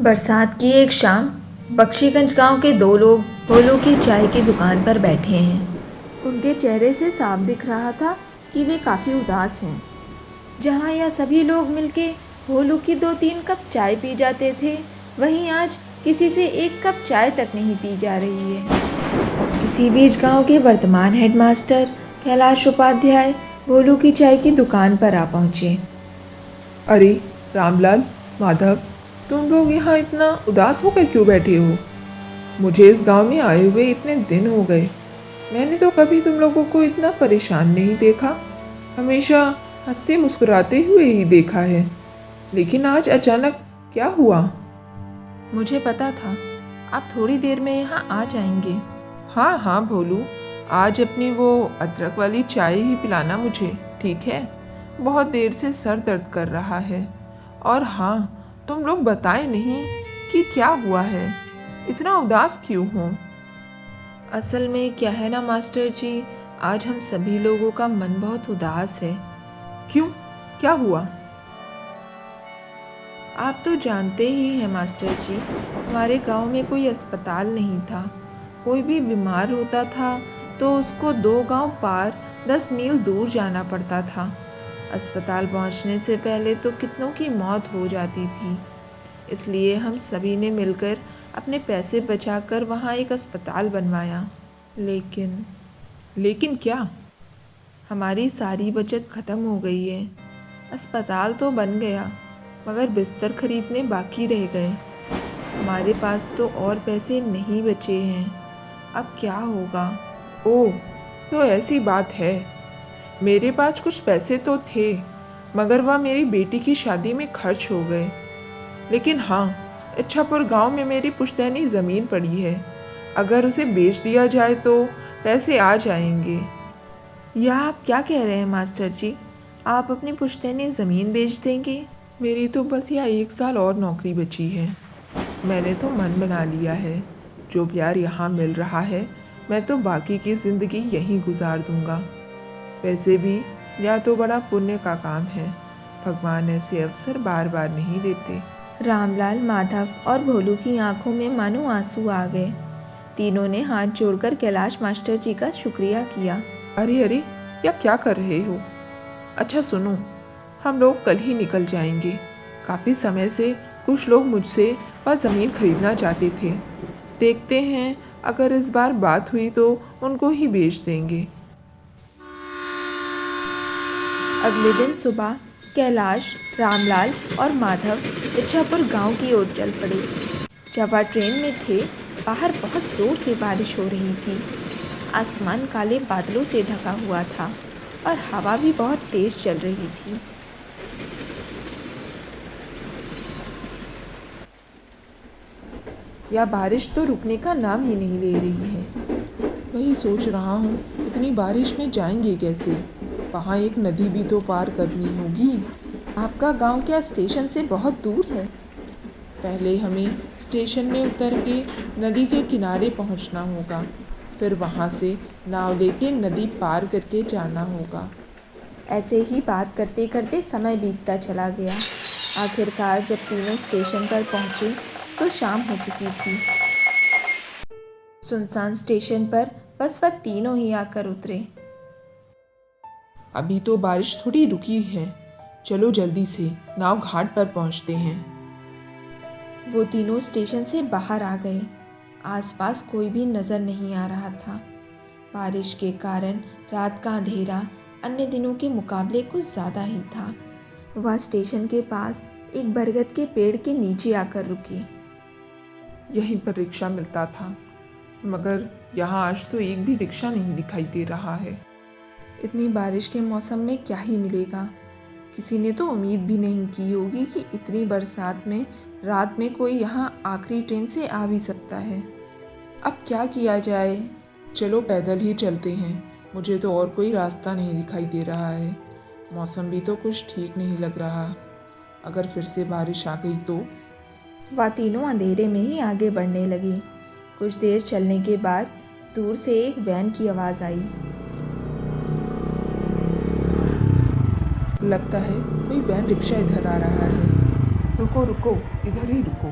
बरसात की एक शाम बख्शीगंज गांव के दो लोग भोलू की चाय की दुकान पर बैठे हैं। उनके चेहरे से साफ दिख रहा था कि वे काफ़ी उदास हैं। जहां यह सभी लोग मिलके भोलू की 2-3 कप चाय पी जाते थे, वहीं आज किसी से 1 कप चाय तक नहीं पी जा रही है। इसी बीच गांव के वर्तमान हेडमास्टर कैलाश उपाध्याय भोलू की चाय की दुकान पर आ पहुंचे। अरे रामलाल, माधव, तुम लोग यहाँ इतना उदास होकर क्यों बैठे हो? मुझे इस गांव में आए हुए इतने दिन हो गए। मैंने तो कभी तुम लोगों को इतना परेशान नहीं देखा। हमेशा हंसते मुस्कुराते हुए ही देखा है। लेकिन आज अचानक क्या हुआ? मुझे पता था आप थोड़ी देर में यहाँ आ जाएंगे। हाँ हाँ भोलू, आज अपनी वो अदरक वाली चाय ही पिलाना मुझे, ठीक है? बहुत देर से सर दर्द कर रहा है। और हाँ, तुम लोग बताए नहीं कि क्या हुआ है, इतना उदास क्यों हो? असल में क्या है ना मास्टर जी, आज हम सभी लोगों का मन बहुत उदास है। क्यों, क्या हुआ? आप तो जानते ही हैं मास्टर जी, हमारे गांव में कोई अस्पताल नहीं था। कोई भी बीमार होता था तो उसको 2 गांव पार 10 मील दूर जाना पड़ता था। अस्पताल पहुंचने से पहले तो कितनों की मौत हो जाती थी। इसलिए हम सभी ने मिलकर अपने पैसे बचाकर वहाँ एक अस्पताल बनवाया। लेकिन क्या? हमारी सारी बचत ख़त्म हो गई है। अस्पताल तो बन गया, मगर बिस्तर खरीदने बाकी रह गए। हमारे पास तो और पैसे नहीं बचे हैं। अब क्या होगा? ओह, तो ऐसी बात है। मेरे पास कुछ पैसे तो थे, मगर वह मेरी बेटी की शादी में खर्च हो गए। लेकिन हाँ, इच्छापुर गांव में मेरी पुश्तैनी ज़मीन पड़ी है। अगर उसे बेच दिया जाए तो पैसे आ जाएंगे। यह आप क्या कह रहे हैं मास्टर जी? आप अपनी पुश्तैनी ज़मीन बेच देंगे? मेरी तो बस यह 1 साल और नौकरी बची है। मैंने तो मन बना लिया है, जो प्यार यहाँ मिल रहा है मैं तो बाकी की ज़िंदगी यहीं गुजार दूंगा। वैसे भी यह तो बड़ा पुण्य का काम है। भगवान ऐसे अवसर बार बार नहीं देते। रामलाल, माधव और भोलू की आंखों में मानो आंसू आ गए। तीनों ने हाथ जोड़कर कैलाश मास्टर जी का शुक्रिया किया। अरे अरे, या क्या कर रहे हो? अच्छा सुनो, हम लोग कल ही निकल जाएंगे। काफ़ी समय से कुछ लोग मुझसे वह ज़मीन खरीदना चाहते थे। देखते हैं, अगर इस बार बात हुई तो उनको ही बेच देंगे। अगले दिन सुबह कैलाश, रामलाल और माधव इच्छापुर गांव की ओर चल पड़े। जब वह ट्रेन में थे, बाहर बहुत जोर से बारिश हो रही थी। आसमान काले बादलों से ढका हुआ था और हवा भी बहुत तेज चल रही थी। यह बारिश तो रुकने का नाम ही नहीं ले रही है। वही सोच रहा हूँ, इतनी बारिश में जाएंगे कैसे? वहाँ एक नदी भी तो पार करनी होगी। आपका गांव क्या स्टेशन से बहुत दूर है? पहले हमें स्टेशन में उतर के नदी के किनारे पहुँचना होगा, फिर वहाँ से नाव लेके नदी पार करके जाना होगा। ऐसे ही बात करते करते समय बीतता चला गया। आखिरकार जब तीनों स्टेशन पर पहुंचे तो शाम हो चुकी थी। सुनसान स्टेशन पर बस वह तीनों ही आकर उतरे। अभी तो बारिश थोड़ी रुकी है, चलो जल्दी से नाव घाट पर पहुँचते हैं। वो तीनों स्टेशन से बाहर आ गए। आसपास कोई भी नज़र नहीं आ रहा था। बारिश के कारण रात का अंधेरा अन्य दिनों के मुकाबले कुछ ज़्यादा ही था। वह स्टेशन के पास एक बरगद के पेड़ के नीचे आकर रुकी। यहीं पर रिक्शा मिलता था, मगर यहाँ आज तो एक भी रिक्शा नहीं दिखाई दे रहा है। इतनी बारिश के मौसम में क्या ही मिलेगा? किसी ने तो उम्मीद भी नहीं की होगी कि इतनी बरसात में रात में कोई यहाँ आखिरी ट्रेन से आ भी सकता है। अब क्या किया जाए? चलो पैदल ही चलते हैं, मुझे तो और कोई रास्ता नहीं दिखाई दे रहा है। मौसम भी तो कुछ ठीक नहीं लग रहा। अगर फिर से बारिश आ गई तो? वह तीनों अंधेरे में ही आगे बढ़ने लगी। कुछ देर चलने के बाद दूर से एक वैन की आवाज़ आई। लगता है कोई वैन रिक्शा इधर आ रहा है। रुको रुको, इधर ही रुको।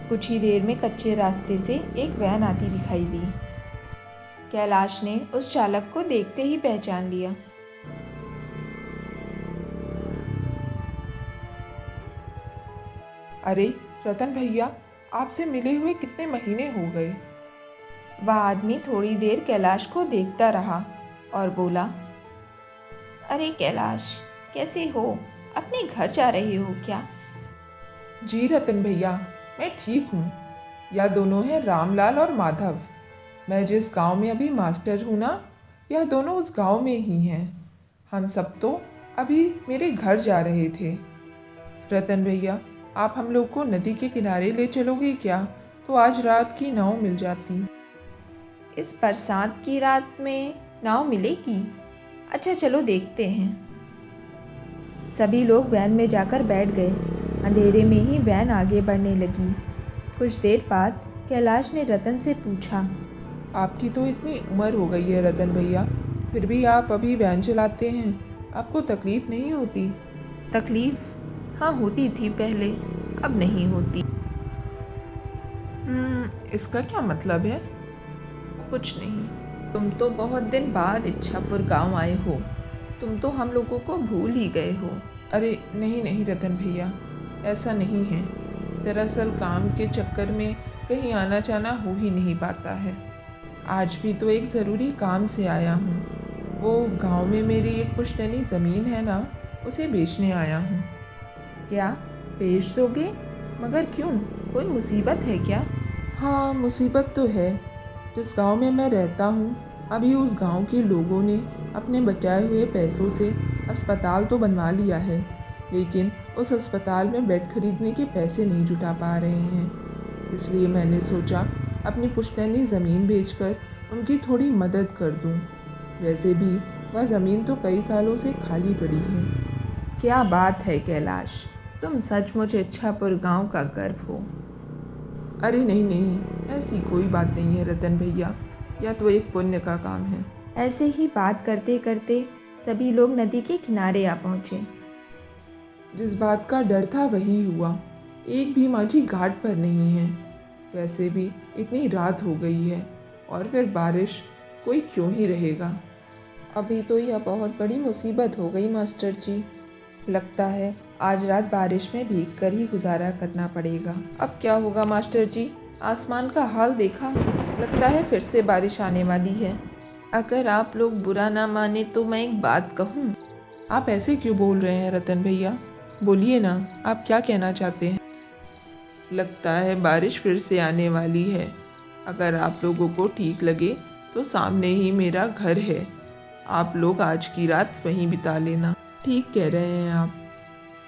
कुछ ही देर में कच्चे रास्ते से एक वैन आती दिखाई दी। कैलाश ने उस चालक को देखते ही पहचान लिया। अरे रतन भैया, आपसे मिले हुए कितने महीने हो गए। वह आदमी थोड़ी देर कैलाश को देखता रहा और बोला, अरे कैलाश, कैसे हो? अपने घर जा रहे हो क्या? जी रतन भैया, मैं ठीक हूँ। यह दोनों हैं रामलाल और माधव। मैं जिस गांव में अभी मास्टर हूँ ना, यह दोनों उस गांव में ही हैं। हम सब तो अभी मेरे घर जा रहे थे। रतन भैया, आप हम लोग को नदी के किनारे ले चलोगे क्या? तो आज रात की नाव मिल जाती। इस बरसात की रात में नाव मिलेगी? अच्छा चलो देखते हैं। सभी लोग वैन में जाकर बैठ गए। अंधेरे में ही वैन आगे बढ़ने लगी। कुछ देर बाद कैलाश ने रतन से पूछा, आपकी तो इतनी उम्र हो गई है रतन भैया, फिर भी आप अभी वैन चलाते हैं। आपको तकलीफ नहीं होती? तकलीफ? हाँ होती थी पहले, अब नहीं होती। इसका क्या मतलब है? कुछ नहीं। तुम तो बहुत दिन बाद इच्छापुर गांव आए हो। तुम तो हम लोगों को भूल ही गए हो। अरे नहीं नहीं रतन भैया, ऐसा नहीं है। दरअसल काम के चक्कर में कहीं आना जाना हो ही नहीं पाता है। आज भी तो एक ज़रूरी काम से आया हूँ। वो गांव में मेरी एक पुश्तैनी ज़मीन है ना, उसे बेचने आया हूँ। क्या बेच दोगे? मगर क्यों? कोई मुसीबत है क्या? हाँ, मुसीबत तो है। जिस गांव में मैं रहता हूँ, अभी उस गांव के लोगों ने अपने बचाए हुए पैसों से अस्पताल तो बनवा लिया है, लेकिन उस अस्पताल में बेड खरीदने के पैसे नहीं जुटा पा रहे हैं। इसलिए मैंने सोचा अपनी पुश्तैनी ज़मीन बेचकर उनकी थोड़ी मदद कर दूँ। वैसे भी वह ज़मीन तो कई सालों से खाली पड़ी है। क्या बात है कैलाश, तुम सचमुच इच्छापुर गांव का गर्व हो। अरे नहीं नहीं, ऐसी कोई बात नहीं है रतन भैया, यह तो एक पुण्य का काम है। ऐसे ही बात करते करते सभी लोग नदी के किनारे आ पहुँचे। जिस बात का डर था वही हुआ। एक भी माझी घाट पर नहीं है। वैसे भी इतनी रात हो गई है, और फिर बारिश, कोई क्यों ही रहेगा। अभी तो यह बहुत बड़ी मुसीबत हो गई मास्टर जी। लगता है आज रात बारिश में भीग कर ही गुजारा करना पड़ेगा। अब क्या होगा मास्टर जी? आसमान का हाल देखा? लगता है फिर से बारिश आने वाली है। अगर आप लोग बुरा ना माने तो मैं एक बात कहूँ? आप ऐसे क्यों बोल रहे हैं रतन भैया? बोलिए ना, आप क्या कहना चाहते हैं? लगता है बारिश फिर से आने वाली है। अगर आप लोगों को ठीक लगे तो सामने ही मेरा घर है। आप लोग आज की रात वहीं बिता लेना। ठीक कह रहे हैं आप।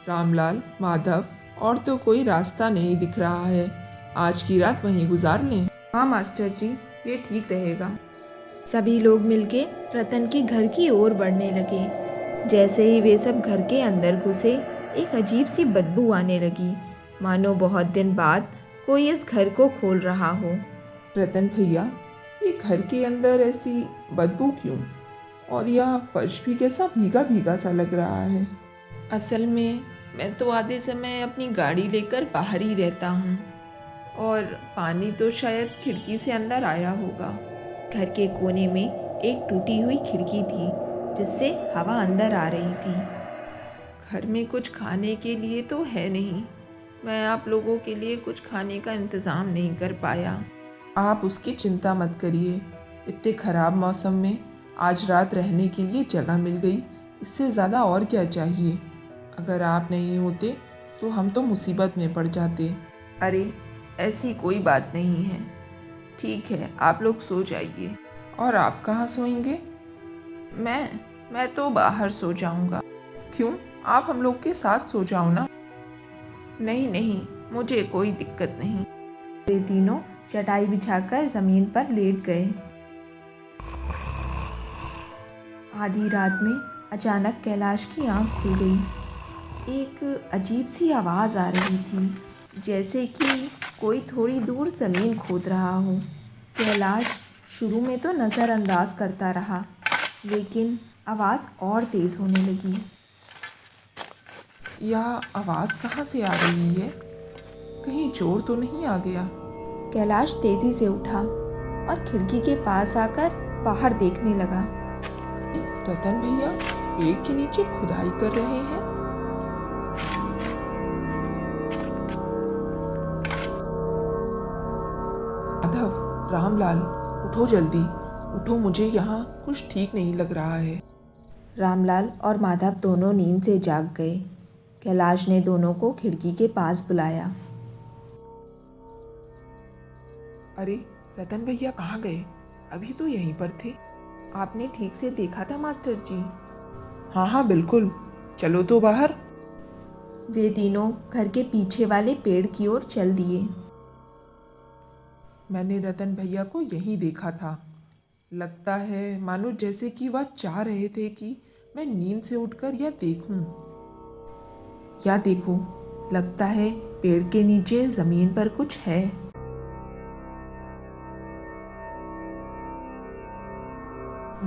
रामलाल, माधव, और तो कोई रास्ता नहीं दिख रहा है। आज की रात वहीं गुजार लें। हाँ मास्टर जी, ये ठीक रहेगा। सभी लोग मिलके रतन के घर की ओर बढ़ने लगे। जैसे ही वे सब घर के अंदर घुसे, एक अजीब सी बदबू आने लगी, मानो बहुत दिन बाद कोई इस घर को खोल रहा हो। रतन भैया, ये घर के अंदर ऐसी बदबू क्यों? और यह फर्श भी कैसा भीगा भीगा सा लग रहा है। असल में मैं तो आधे समय अपनी गाड़ी लेकर बाहर ही रहता हूँ, और पानी तो शायद खिड़की से अंदर आया होगा। घर के कोने में एक टूटी हुई खिड़की थी, जिससे हवा अंदर आ रही थी। घर में कुछ खाने के लिए तो है नहीं। मैं आप लोगों के लिए कुछ खाने का इंतज़ाम नहीं कर पाया। आप उसकी चिंता मत करिए। इतने ख़राब मौसम में आज रात रहने के लिए जगह मिल गई, इससे ज़्यादा और क्या चाहिए। अगर आप नहीं होते तो हम तो मुसीबत में पड़ जाते। अरे ऐसी कोई बात नहीं है। ठीक है, आप लोग सो जाइए। और आप कहाँ सोएंगे? मैं तो बाहर सो जाऊंगा। क्यों? आप हम लोग के साथ सो जाओ ना। नहीं नहीं, मुझे कोई दिक्कत नहीं। वे तीनों चटाई बिछाकर जमीन पर लेट गए। आधी रात में अचानक कैलाश की आंख खुल गई। एक अजीब सी आवाज़ आ रही थी, जैसे कि कोई थोड़ी दूर ज़मीन खोद रहा हो। कैलाश शुरू में तो नज़रअंदाज करता रहा, लेकिन आवाज़ और तेज़ होने लगी। यह आवाज़ कहाँ से आ रही है? कहीं चोर तो नहीं आ गया। कैलाश तेजी से उठा और खिड़की के पास आकर बाहर देखने लगा। रतन भैया पेड़ के नीचे खुदाई कर रहे हैं। माधव, रामलाल, उठो जल्दी, उठो, मुझे यहाँ कुछ ठीक नहीं लग रहा है। रामलाल और माधव दोनों नींद से जाग गए। कैलाश ने दोनों को खिड़की के पास बुलाया। अरे रतन भैया कहाँ गए? अभी तो यहीं पर थे। आपने ठीक से देखा था मास्टर जी? हाँ हाँ बिल्कुल, चलो तो बाहर। वे तीनों घर के पीछे वाले पेड़ की ओर चल दिए। मैंने रतन भैया को यहीं देखा था। लगता है मानो जैसे कि वह चाह रहे थे कि मैं नींद से उठकर यह देखूं। या देखो, लगता है पेड़ के नीचे जमीन पर कुछ है।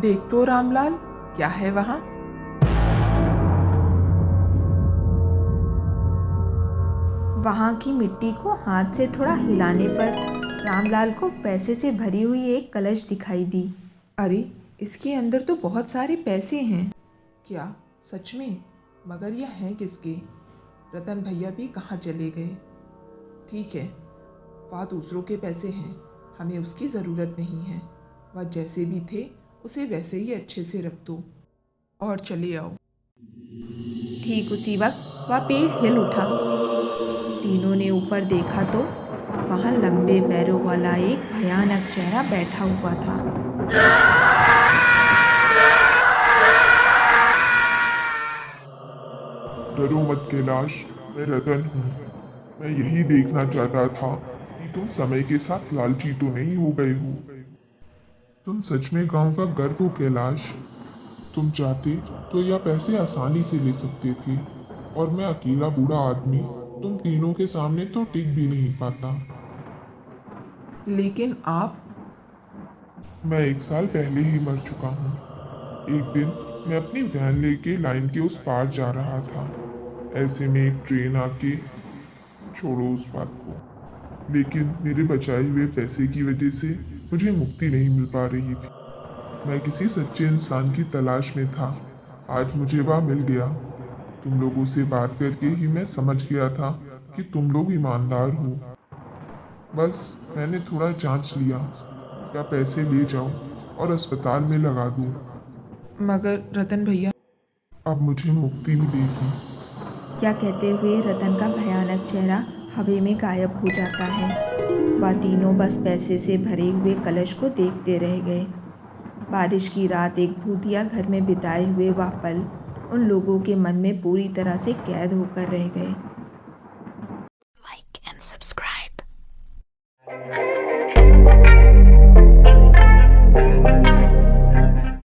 देख तो रामलाल, क्या है वहां? वहां की मिट्टी को हाथ से थोड़ा हिलाने पर रामलाल को पैसे से भरी हुई एक कलश दिखाई दी। अरे इसके अंदर तो बहुत सारे पैसे हैं। क्या सच में? मगर यह हैं किसके? रतन भैया भी कहाँ चले गए? ठीक है, वह दूसरों के पैसे हैं, हमें उसकी ज़रूरत नहीं है। वह जैसे भी थे उसे वैसे ही अच्छे से रख दो और चले आओ। ठीक उसी वक्त वह पेड़ हिल उठा। तीनों ने ऊपर देखा तो वहां लंबे पैरों वाला एक भयानक चेहरा बैठा हुआ था। डरो मत कैलाश, मैं रतन हूँ। मैं यही देखना चाहता था कि तुम समय के साथ लालची तो नहीं हो गए हो। तुम सच में गांव का गर्व हो कैलाश। तुम चाहते तो यह पैसे आसानी से ले सकते थे, और मैं अकेला बूढ़ा आदमी तुम तीनों के सामने तो टिक भी नहीं पाता। लेकिन आप? मैं 1 साल पहले ही मर चुका हूँ। एक दिन मैं अपनी वैन लेके लाइन के उस पार जा रहा था। ऐसे में एक ट्रेन आके, छोड़ो उस बात को, लेकिन मेरे बचाए हुए पैसे की वजह से मुझे मुक्ति नहीं मिल पा रही थी। मैं किसी सच्चे इंसान की तलाश में था। आज मुझे वह मिल गया। तुम लोगों से बात करके ही मैं समझ गया था कि तुम लोग ईमानदार हो। बस मैंने थोड़ा जांच लिया, क्या पैसे ले जाऊं और अस्पताल में लगा दूं। मगर रतन भैया, अब मुझे मुक्ति मिलेगी। क्या कहते हुए रतन का भयानक चेहरा हवा में गायब हो जाता है। वह तीनों बस पैसे से भरे हुए कलश को देखते रह गए। बारिश की रात एक भूतिया घर में बिताए हुए वह पल उन लोगों के मन में पूरी तरह से कैद होकर रह गए। Like and subscribe.